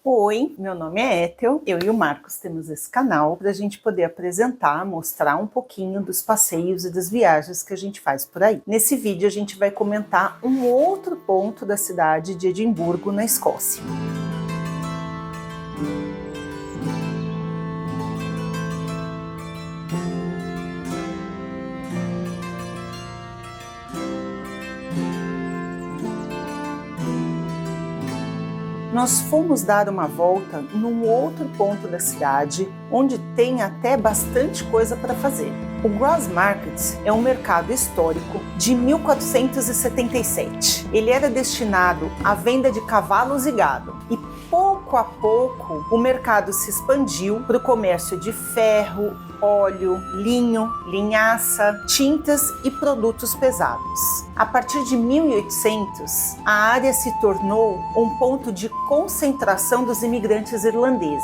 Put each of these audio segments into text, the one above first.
Oi, meu nome é Ethel, eu e o Marcos temos esse canal para a gente poder apresentar, mostrar um pouquinho dos passeios e das viagens que a gente faz por aí. Nesse vídeo a gente vai comentar um outro ponto da cidade de Edimburgo, na Escócia. Nós fomos dar uma volta num outro ponto da cidade, onde tem até bastante coisa para fazer. O Grassmarket é um mercado histórico de 1477. Ele era destinado à venda de cavalos e gado. E pouco a pouco o mercado se expandiu para o comércio de ferro, óleo, linho, linhaça, tintas e produtos pesados. A partir de 1800, a área se tornou um ponto de concentração dos imigrantes irlandeses.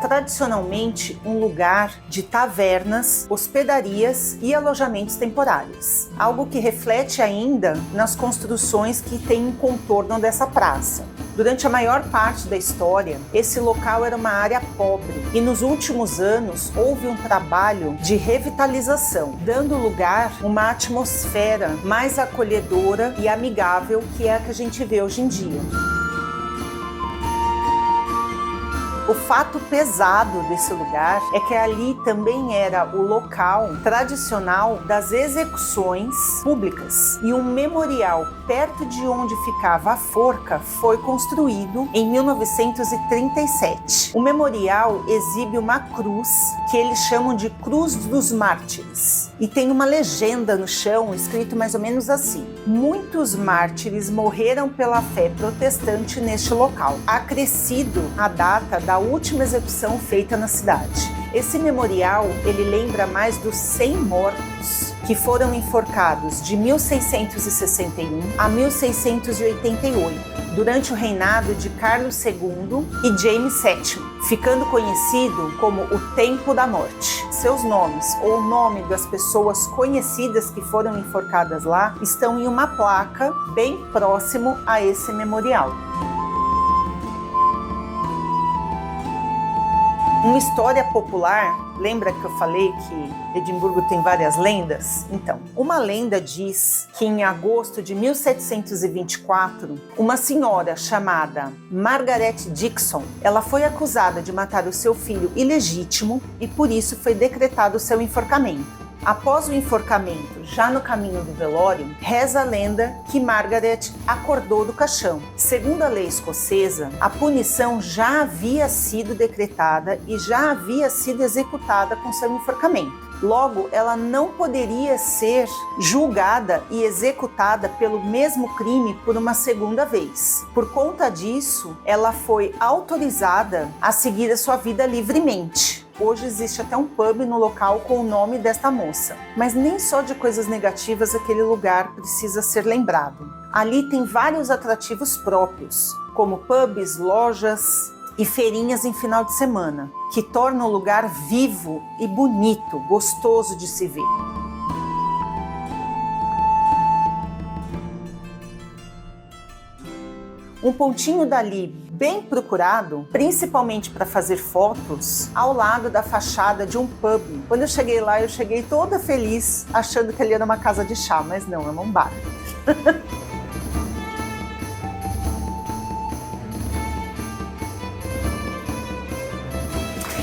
Tradicionalmente, um lugar de tavernas, hospedarias e alojamentos temporários. Algo que reflete ainda nas construções que têm em contorno dessa praça. Durante a maior parte da história, esse local era uma área pobre e nos últimos anos houve um trabalho de revitalização, dando lugar a uma atmosfera mais acolhedora e amigável que é a que a gente vê hoje em dia. O fato pesado desse lugar é que ali também era o local tradicional das execuções públicas e um memorial perto de onde ficava a forca foi construído em 1937. O memorial exibe uma cruz que eles chamam de Cruz dos Mártires e tem uma legenda no chão escrito mais ou menos assim: muitos mártires morreram pela fé protestante neste local, acrescido a data da última execução feita na cidade. Esse memorial, ele lembra mais dos 100 mortos que foram enforcados de 1661 a 1688, durante o reinado de Carlos II e James VII, ficando conhecido como o Tempo da Morte. Seus nomes, ou o nome das pessoas conhecidas que foram enforcadas lá, estão em uma placa bem próximo a esse memorial. Uma história popular, lembra que eu falei que Edimburgo tem várias lendas? Então, uma lenda diz que em agosto de 1724, uma senhora chamada Margaret Dixon, ela foi acusada de matar o seu filho ilegítimo e por isso foi decretado o seu enforcamento. Após o enforcamento, já no caminho do velório, reza a lenda que Margaret acordou do caixão. Segundo a lei escocesa, a punição já havia sido decretada e já havia sido executada com seu enforcamento. Logo, ela não poderia ser julgada e executada pelo mesmo crime por uma segunda vez. Por conta disso, ela foi autorizada a seguir a sua vida livremente. Hoje existe até um pub no local com o nome desta moça. Mas nem só de coisas negativas aquele lugar precisa ser lembrado. Ali tem vários atrativos próprios, como pubs, lojas e feirinhas em final de semana, que tornam o lugar vivo e bonito, gostoso de se ver. Um pontinho dali bem procurado, principalmente para fazer fotos, ao lado da fachada de um pub. Quando eu cheguei lá, eu cheguei toda feliz, achando que ali era uma casa de chá, mas não, é um bar.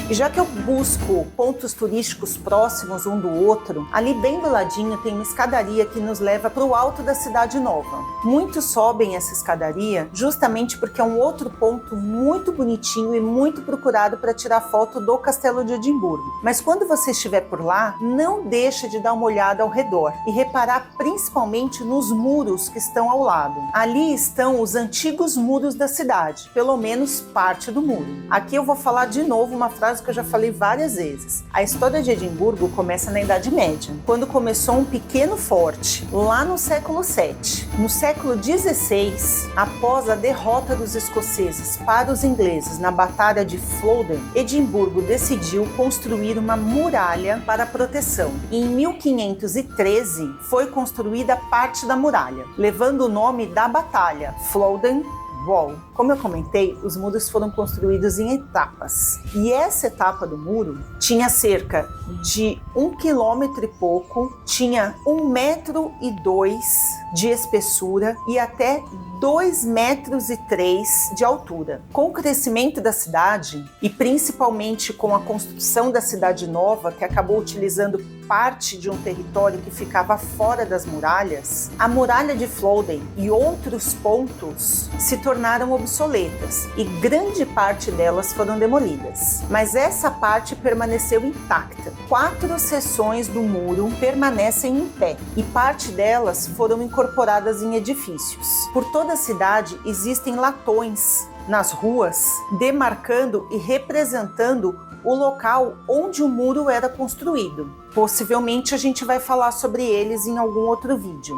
E já que eu busco pontos turísticos próximos um do outro, ali bem do ladinho tem uma escadaria que nos leva para o alto da cidade nova. Muitos sobem essa escadaria justamente porque é um outro ponto muito bonitinho e muito procurado para tirar foto do Castelo de Edimburgo. Mas quando você estiver por lá, não deixe de dar uma olhada ao redor e reparar principalmente nos muros que estão ao lado. Ali estão os antigos muros da cidade, pelo menos parte do muro. Aqui eu vou falar de novo uma frase que eu já falei várias vezes. A história de Edimburgo começa na Idade Média, quando começou um pequeno forte, lá no século VII. No século XVI, após a derrota dos escoceses para os ingleses na Batalha de Flodden, Edimburgo decidiu construir uma muralha para proteção. E em 1513 foi construída parte da muralha, levando o nome da batalha, Flodden wall? Como eu comentei, os muros foram construídos em etapas. E essa etapa do muro tinha cerca de 1,2 km, tinha 1,2 metro de espessura e até 2,3 metros de altura. Com o crescimento da cidade e principalmente com a construção da cidade nova, que acabou utilizando parte de um território que ficava fora das muralhas, a muralha de Flodden e outros pontos se tornaram obsoletas e grande parte delas foram demolidas. Mas essa parte permaneceu intacta. 4 seções do muro permanecem em pé e parte delas foram incorporadas em edifícios. Por toda a cidade existem latões nas ruas, demarcando e representando o local onde o muro era construído. Possivelmente a gente vai falar sobre eles em algum outro vídeo.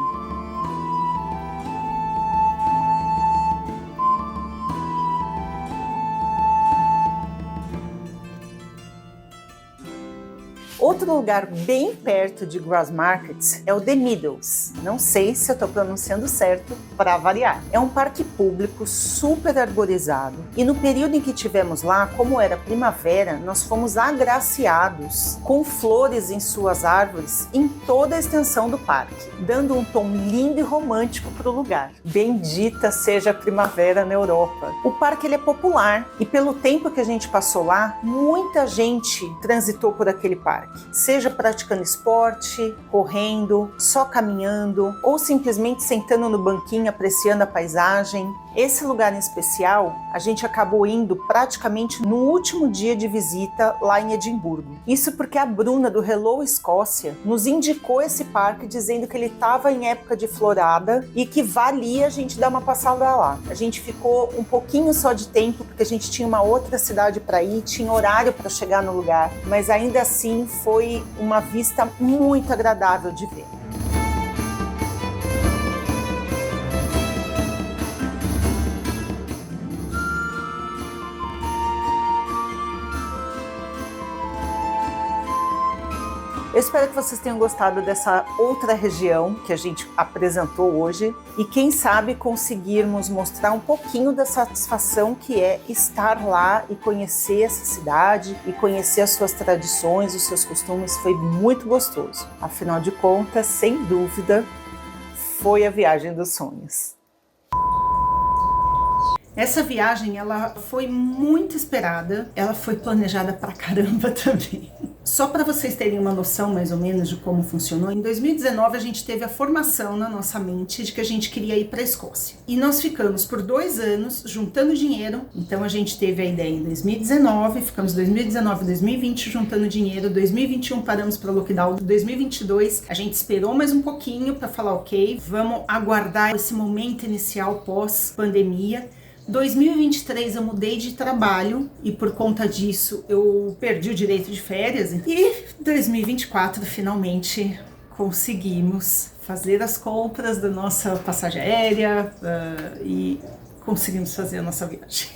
Outro lugar bem perto de Grassmarket é o The Meadows. Não sei se eu estou pronunciando certo, para variar. É um parque público super arborizado e no período em que tivemos lá, como era primavera, nós fomos agraciados com flores em suas árvores em toda a extensão do parque, dando um tom lindo e romântico para o lugar. Bendita seja a primavera na Europa. O parque ele é popular e pelo tempo que a gente passou lá, muita gente transitou por aquele parque. Seja praticando esporte, correndo, só caminhando ou simplesmente sentando no banquinho apreciando a paisagem. Esse lugar em especial, a gente acabou indo praticamente no último dia de visita lá em Edimburgo. Isso porque a Bruna do Hello Escócia nos indicou esse parque dizendo que ele estava em época de florada e que valia a gente dar uma passada lá. A gente ficou um pouquinho só de tempo porque a gente tinha uma outra cidade para ir, tinha horário para chegar no lugar, mas ainda assim foi uma vista muito agradável de ver. Eu espero que vocês tenham gostado dessa outra região que a gente apresentou hoje e quem sabe conseguirmos mostrar um pouquinho da satisfação que é estar lá e conhecer essa cidade e conhecer as suas tradições, os seus costumes. Foi muito gostoso. Afinal de contas, sem dúvida, foi a viagem dos sonhos. Essa viagem, ela foi muito esperada, ela foi planejada pra caramba também. Só para vocês terem uma noção mais ou menos de como funcionou, em 2019 a gente teve a formação na nossa mente de que a gente queria ir para a Escócia. E nós ficamos por 2 anos juntando dinheiro, então a gente teve a ideia em 2019, ficamos 2019, 2020 juntando dinheiro, 2021 paramos para lockdown, 2022 a gente esperou mais um pouquinho para falar ok, vamos aguardar esse momento inicial pós-pandemia. 2023 eu mudei de trabalho e por conta disso eu perdi o direito de férias e 2024 finalmente conseguimos fazer as compras da nossa passagem aérea e conseguimos fazer a nossa viagem.